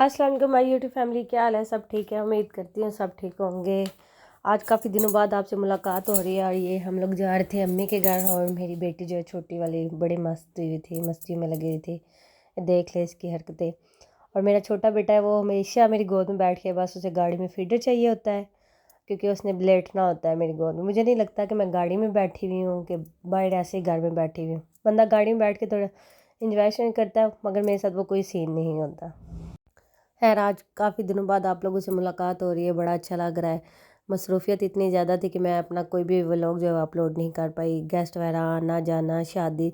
अस्सलाम वालेकुम my YouTube family, क्या हाल है? सब ठीक है? उम्मीद करती हूँ सब ठीक होंगे। आज काफ़ी दिनों बाद आपसे मुलाकात हो रही है और ये हम लोग जा रहे थे अम्मी के घर और मेरी बेटी जो है छोटी वाली बड़ी मस्ती में लगी हुई थी। देख ले इसकी हरकतें। और मेरा छोटा बेटा है वो हमेशा मेरी गोद में बैठ के बस उसे गाड़ी में फीडर चाहिए होता है, क्योंकि उसने लेटना होता है मेरी गोद में। मुझे नहीं लगता कि मैं गाड़ी में बैठी हुई हूँ कि बाहर ऐसे ही घर में बैठी हुई हूँ। बंदा गाड़ी में बैठ के थोड़ा इंजॉय करता है, मगर मेरे साथ वो कोई सीन नहीं होता। खैर, आज काफ़ी दिनों बाद आप लोगों से मुलाकात हो रही है, बड़ा अच्छा लग रहा है। मसरूफ़ियत इतनी ज़्यादा थी कि मैं अपना कोई भी व्लॉग जो है अपलोड नहीं कर पाई। गेस्ट वगैरह आना जाना, शादी,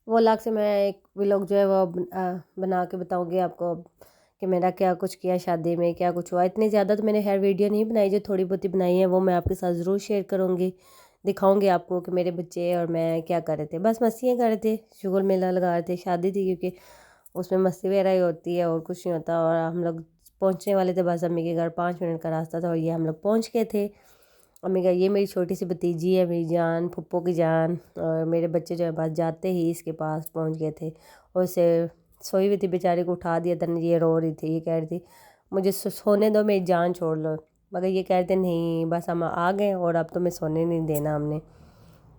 वो अलग से मैं एक व्लॉग जो है वो बना के बताऊँगी आपको कि मेरा क्या कुछ किया शादी में, क्या कुछ हुआ। इतनी ज़्यादा तो मैंने हर वीडियो नहीं बनाई, जो थोड़ी बहुत ही बनाई है वो मैं आपके साथ ज़रूर शेयर करूँगी। दिखाऊँगी आपको कि मेरे बच्चे और मैं क्या कर रहे थे। बस मस्तियाँ कर रहे थे, शुगर मेला लगा रहे थे। शादी थी क्योंकि उसमें मस्ती वगैरह ही होती है और कुछ नहीं होता। और हम लोग पहुंचने वाले थे, बस अम्मी के घर 5 मिनट का रास्ता था और ये हम लोग पहुंच गए थे। अम्मी का ये मेरी छोटी सी भतीजी है, मेरी जान, फुप्पो की जान। और मेरे बच्चे जो है बस जाते ही इसके पास पहुंच गए थे और उसे सोई हुई थी बेचारी को उठा दिया था। ये रो रही थी, ये कह रही थी मुझे सोने दो, मेरी जान छोड़ लो। मगर ये कह रहे थे नहीं, बस हम आ गए और अब तुम्हें सोने नहीं देना हमने।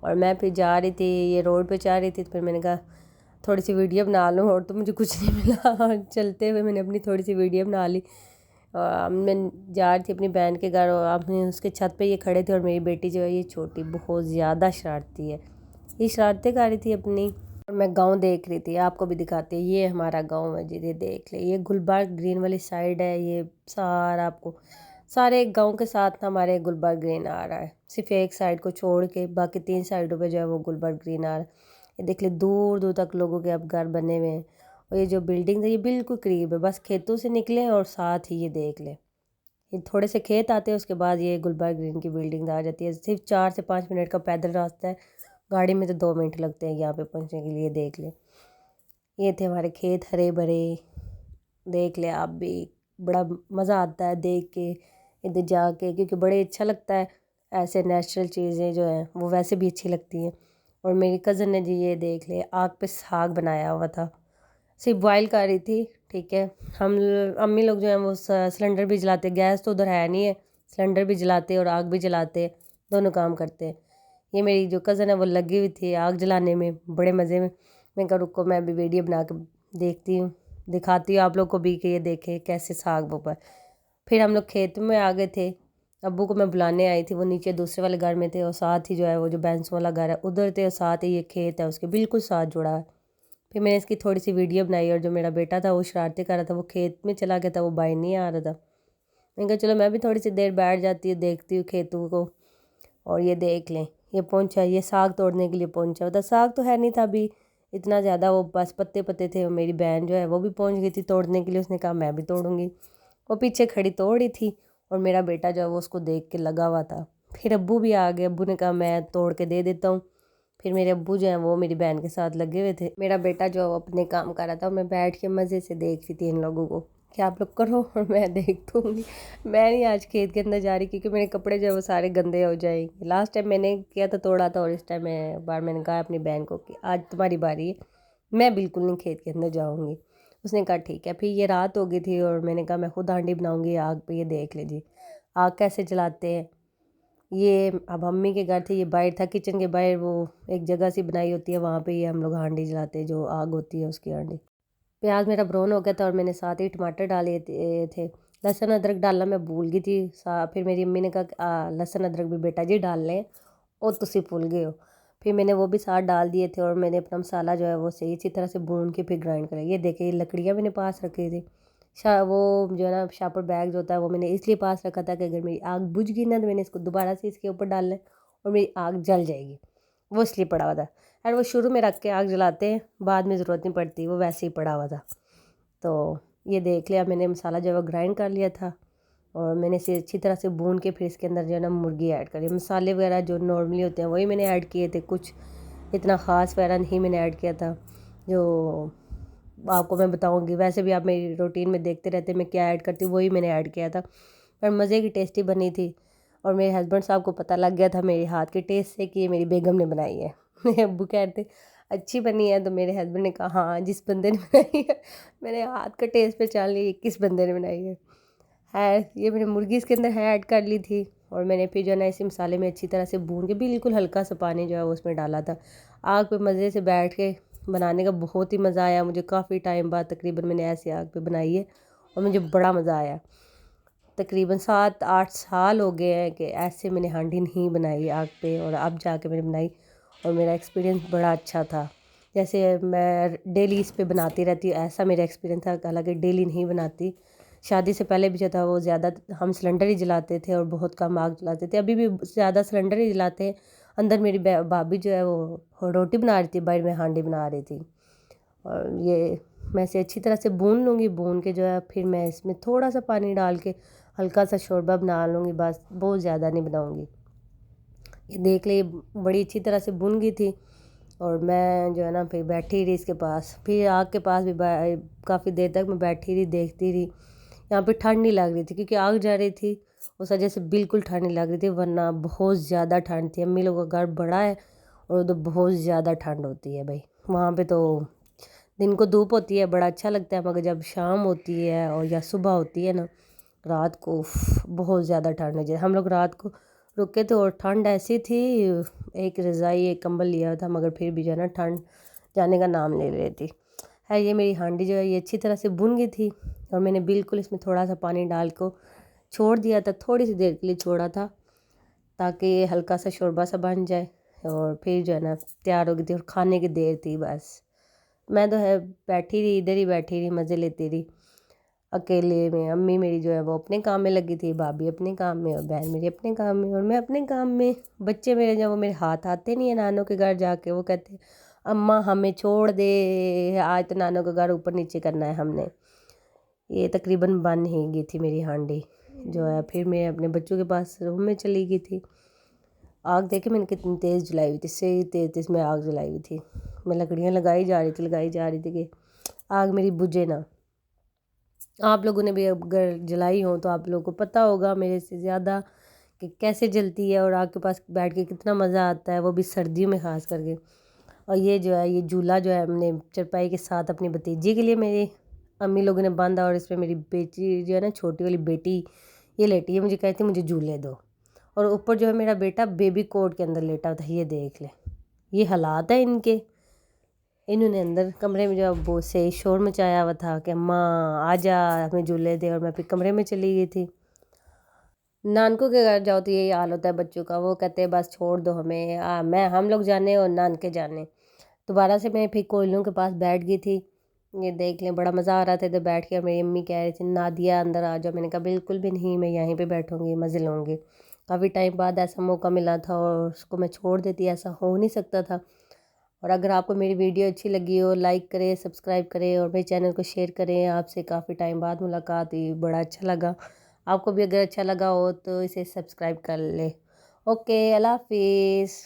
और मैं फिर जा रही थी, ये रोड पे जा रही थी, तो फिर मैंने कहा थोड़ी सी वीडियो बना लूँ, और तो मुझे कुछ नहीं मिला। चलते हुए मैंने अपनी थोड़ी सी वीडियो बना ली। और मैं जा रही थी अपनी बहन के घर और अपने उसके छत पे ये खड़े थे। और मेरी बेटी जो है ये छोटी बहुत ज़्यादा शरारती है, ये शरारतें कर रही थी अपनी। और मैं गांव देख रही थी, आपको भी दिखाती है। ये हमारा गांव है जी, ये देख ले, ये गुलबर्ग ग्रीन वाली साइड है। ये सारा आपको सारे गांव के साथ ना हमारे गुलबर्ग ग्रीन आ रहा है, सिर्फ एक साइड को छोड़ के बाकी 3 साइडों पे जो है वो गुलबर्ग ग्रीन आ रहा है। ये देख ले, दूर दूर तक लोगों के अब घर बने हुए हैं। और ये जो बिल्डिंग है ये बिल्कुल करीब है, बस खेतों से निकले और साथ ही ये देख ले, ये थोड़े से खेत आते हैं, उसके बाद ये गुलबर्ग ग्रीन की बिल्डिंग आ जाती है। सिर्फ 4 से 5 मिनट का पैदल रास्ता है, गाड़ी में तो 2 मिनट लगते हैं यहाँ पे पहुँचने के लिए। देख ले, ये थे हमारे खेत हरे भरे। देख ले आप भी, बड़ा मज़ा आता है देख के इधर जाके, क्योंकि बड़े अच्छा लगता है। ऐसे नेचुरल चीज़ें जो हैं वो वैसे भी अच्छी लगती हैं। और मेरी कज़न ने जी ये देख ले आग पे साग बनाया हुआ था, सिर्फ बॉयल कर रही थी। ठीक है, हम अम्मी लोग जो हैं वो सिलेंडर भी जलाते, गैस तो उधर है नहीं है, सिलेंडर भी जलाते और आग भी जलाते, दोनों काम करते हैं। ये मेरी जो कज़न है वो लगी हुई थी आग जलाने में, बड़े मज़े में। मैं कहा रुको, मैं भी वीडियो बना के देखती हूँ, दिखाती हूँ आप लोग को भी कि ये देखे कैसे साग बुबा। फिर हम लोग खेत में आ गए थे। अब्बू को मैं बुलाने आई थी, वो नीचे दूसरे वाले घर में थे और साथ ही जो है वो जो बैंसों वाला घर है उधर थे, और साथ ही ये खेत है उसके बिल्कुल साथ जुड़ा है। फिर मैंने इसकी थोड़ी सी वीडियो बनाई और जो मेरा बेटा था वो शरारती कर रहा था, वो खेत में चला गया था, वो बाहर नहीं आ रहा था। मैंने कहा चलो मैं भी थोड़ी सी देर बैठ जाती हूँ, देखती हूँ खेतों को। और ये देख लें, ये पहुंचा, ये साग तोड़ने के लिए पहुंचा होता। साग तो है नहीं था अभी इतना ज़्यादा, वो बस पत्ते पत्ते थे। और मेरी बहन जो है वो भी पहुंच गई थी तोड़ने के लिए, उसने कहा मैं भी तोड़ूंगी। वो पीछे खड़ी तोड़ रही थी और मेरा बेटा जो है वो उसको देख के लगा हुआ था। फिर अब्बू भी आ गए, अब्बू ने कहा मैं तोड़ के दे देता हूँ। फिर मेरे अब्बू जो हैं वो मेरी बहन के साथ लगे हुए थे, मेरा बेटा जो है वो अपने काम कर रहा था। मैं बैठ के मज़े से देख रही थी इन लोगों को कि आप लोग करो और मैं देख दूँगी। मैं नहीं आज खेत के अंदर जा रही, क्योंकि मेरे कपड़े जो है वो सारे गंदे हो जाएंगे। लास्ट टाइम मैंने किया था, तोड़ा था, और इस टाइम मैंने कहा अपनी बहन को कि आज तुम्हारी बारी है, मैं बिल्कुल नहीं खेत के अंदर जाऊँगी। उसने कहा ठीक है। फिर ये रात हो गई थी और मैंने कहा मैं खुद हांडी बनाऊँगी आग पे। ये देख लीजिए आग कैसे जलाते हैं। ये अब अम्मी के घर थे, ये बाहर था, किचन के बाहर वो एक जगह सी बनाई होती है, वहाँ पे ये हम लोग हांडी जलाते हैं, जो आग होती है उसकी हांडी। प्याज मेरा ब्राउन हो गया था और मैंने साथ ही टमाटर डाले थे। लहसुन अदरक डालना मैं भूल गई थी। फिर मेरी अम्मी ने कहा कि लहसुन अदरक भी बेटा जी डाल लें, और तुसी भूल गए हो। फिर मैंने वो भी साथ डाल दिए थे और मैंने अपना मसाला जो है वो सही अच्छी तरह से भून के फिर ग्राइंड करा। ये देखिए, ये लकड़ियाँ मैंने पास रखी थी। वो जो है ना शापर बैग जो होता है वो मैंने इसलिए पास रखा था कि अगर मेरी आग बुझ गई ना तो मैंने इसको दोबारा से इसके ऊपर डालना है और मेरी आग जल जाएगी, वो इसलिए पड़ा हुआ था। और वो शुरू में रख के आग जलाते हैं, बाद में ज़रूरत नहीं पड़ती, वो वैसे ही पड़ा हुआ था। तो ये देख लिया, मैंने मसाला जो है वो ग्राइंड कर लिया था और मैंने इसे अच्छी तरह से भून के फिर इसके अंदर जो है ना मुर्गी ऐड करी। मसाले वगैरह जो नॉर्मली होते हैं वही मैंने ऐड किए थे, कुछ इतना ख़ास वगैरह नहीं मैंने ऐड किया था। जो आपको मैं बताऊंगी, वैसे भी आप मेरी रूटीन में देखते रहते मैं क्या ऐड करती हूँ, वही मैंने ऐड किया था। पर मज़े की टेस्टी बनी थी और मेरे हस्बैंड साहब को पता लग गया था मेरे हाथ के टेस्ट से कि ये मेरी बेगम ने बनाई है। मेरे अब्बू कहते اچھی بنی ہے؟ تو میرے ہسبینڈ نے کہا ہاں جس بندے نے بنائی ہے، میں نے ہاتھ کا ٹیسٹ پہچان لی کس بندے نے بنائی ہے یہ میں نے مرغی اس کے اندر ایڈ کر لی تھی، اور میں نے پھر جو ہے نا اسی مسالے میں اچھی طرح سے بھون کے بالکل ہلکا سا پانی جو ہے وہ اس میں ڈالا تھا۔ آگ پہ مزے سے بیٹھ کے بنانے کا بہت ہی مزہ آیا مجھے، کافی ٹائم بعد تقریباً میں نے ایسی آگ پہ بنائی ہے اور مجھے بڑا مزہ آیا۔ تقریباً 7-8 سال ہو گئے ہیں کہ ایسے میں نے ہانڈی نہیں بنائی آگ پہ، اور اب جا کے میں نے بنائی اور میرا ایکسپیرینس بڑا اچھا تھا۔ جیسے میں ڈیلی اس پہ بناتی رہتی ہوں ایسا میرا ایکسپیرینس تھا، حالانکہ ڈیلی نہیں بناتی، شادی سے پہلے بھی جو تھا وہ زیادہ ہم سلنڈر ہی جلاتے تھے اور بہت کم آگ جلاتے تھے، ابھی بھی زیادہ سلنڈر ہی جلاتے ہیں۔ اندر میری بھابھی جو ہے وہ روٹی بنا رہی تھی، باہر میں ہانڈی بنا رہی تھی، اور یہ میں اسے اچھی طرح سے بھون لوں گی، بھون کے جو ہے پھر میں اس میں تھوڑا سا پانی ڈال کے ہلکا سا شوربہ بنا لوں گی، بس بہت زیادہ نہیں بناؤں گی۔ یہ دیکھ لیں بڑی اچھی طرح سے بن گئی تھی، اور میں جو ہے نا پھر بیٹھی رہی اس کے پاس، پھر آگ کے پاس بھی کافی دیر تک میں بیٹھی رہی دیکھتی رہی۔ یہاں پہ ٹھنڈ نہیں لگ رہی تھی کیونکہ آگ جا رہی تھی، اس وجہ سے بالکل ٹھنڈ نہیں لگ رہی تھی، ورنہ بہت زیادہ ٹھنڈ تھی۔ امی لوگوں کا گھر بڑا ہے اور ادھر بہت زیادہ ٹھنڈ ہوتی ہے بھائی، وہاں پہ تو دن کو دھوپ ہوتی ہے بڑا اچھا لگتا ہے، مگر جب شام ہوتی ہے اور یا صبح ہوتی ہے نا رات کو بہت زیادہ ٹھنڈ ہو جائے۔ ہم لوگ رات کو رکے تھے اور ٹھنڈ ایسی تھی، ایک رضائی ایک کمبل لیا تھا، مگر پھر بھی جو ہے نا ٹھنڈ جانے کا نام لے رہی تھی۔ یہ میری ہانڈی جو ہے یہ اچھی طرح سے بن گئی تھی، اور میں نے بالکل اس میں تھوڑا سا پانی ڈال کو چھوڑ دیا تھا، تھوڑی سی دیر کے لیے چھوڑا تھا تاکہ یہ ہلکا سا شوربہ سا بن جائے، اور پھر جو ہے نا تیار ہو گئی تھی اور کھانے کی دیر تھی۔ بس میں تو ہے بیٹھی رہی، ادھر ہی بیٹھی رہی، مزے لیتی رہی اکیلے میں۔ امی میری جو ہے وہ اپنے کام میں لگی تھی، بھابھی اپنے کام میں، اور بہن میری اپنے کام میں، اور میں اپنے کام میں۔ بچے میرے جو وہ میرے ہاتھ آتے نہیں ہیں نانوں کے گھر جا کے، وہ کہتے ہیں اماں ہمیں چھوڑ دے، آج تو نانوں کا گھر اوپر نیچے کرنا ہے ہم نے۔ یہ تقریباً بن ہی گئی تھی میری ہانڈی جو ہے، پھر میں اپنے بچوں کے پاس روم میں چلی گئی تھی۔ آگ دیکھے میں نے کتنی تیز جلائی ہوئی تھی، صحیح تیز میں آگ جلائی ہوئی تھی، میں لکڑیاں لگائی جا رہی تھی کہ آگ میری بجھے نہ۔ آپ لوگوں نے بھی اگر جلائی ہوں تو آپ لوگوں کو پتہ ہوگا میرے سے زیادہ کہ کیسے جلتی ہے، اور آگ کے پاس بیٹھ کے کتنا مزہ آتا ہے، وہ بھی سردیوں میں خاص کر کے۔ اور یہ جو ہے یہ جھولا جو ہے ہم نے چرپائی کے ساتھ اپنی بھتیجی کے لیے میری امی لوگوں نے باندھا، اور اس پہ میری بیٹی جو ہے نا چھوٹی والی بیٹی یہ لیٹی ہے، مجھے کہتی مجھے جھولے دو، اور اوپر جو ہے میرا بیٹا بیبی کوٹ کے اندر لیٹا تھا۔ یہ دیکھ لیں یہ حالات ہیں ان کے، انہوں نے اندر کمرے میں جو بہت سے شور مچایا ہوا تھا کہ ماں آ جا ہمیں جھولے دے، اور میں پھر کمرے میں چلی گئی تھی۔ نانکوں کے گھر جاؤ تو یہی حال ہوتا ہے بچوں کا، وہ کہتے ہیں بس چھوڑ دو ہمیں، ہم لوگ جانے اور نانکے جانے۔ دوبارہ سے میں پھر کوئلوں کے پاس بیٹھ گئی تھی، یہ دیکھ لیں بڑا مزہ آ رہا تھا ادھر بیٹھ کے، اور میری امی کہہ رہی تھی نادیہ اندر آ جاؤ، میں نے کہا بالکل بھی نہیں، میں یہیں پہ بیٹھوں گی، مزے لوں گی۔ کافی ٹائم بعد ایسا موقع ملا تھا اور اس کو میں چھوڑ دیتی، ایسا ہو نہیں سکتا تھا۔ اور اگر آپ کو میری ویڈیو اچھی لگی ہو لائک کریں، سبسکرائب کریں، اور میرے چینل کو شیئر کریں۔ آپ سے کافی ٹائم بعد ملاقات ہوئی، بڑا اچھا لگا۔ آپ کو بھی اگر اچھا لگا ہو تو اسے سبسکرائب کر لیں۔ اوکے، اللہ حافظ۔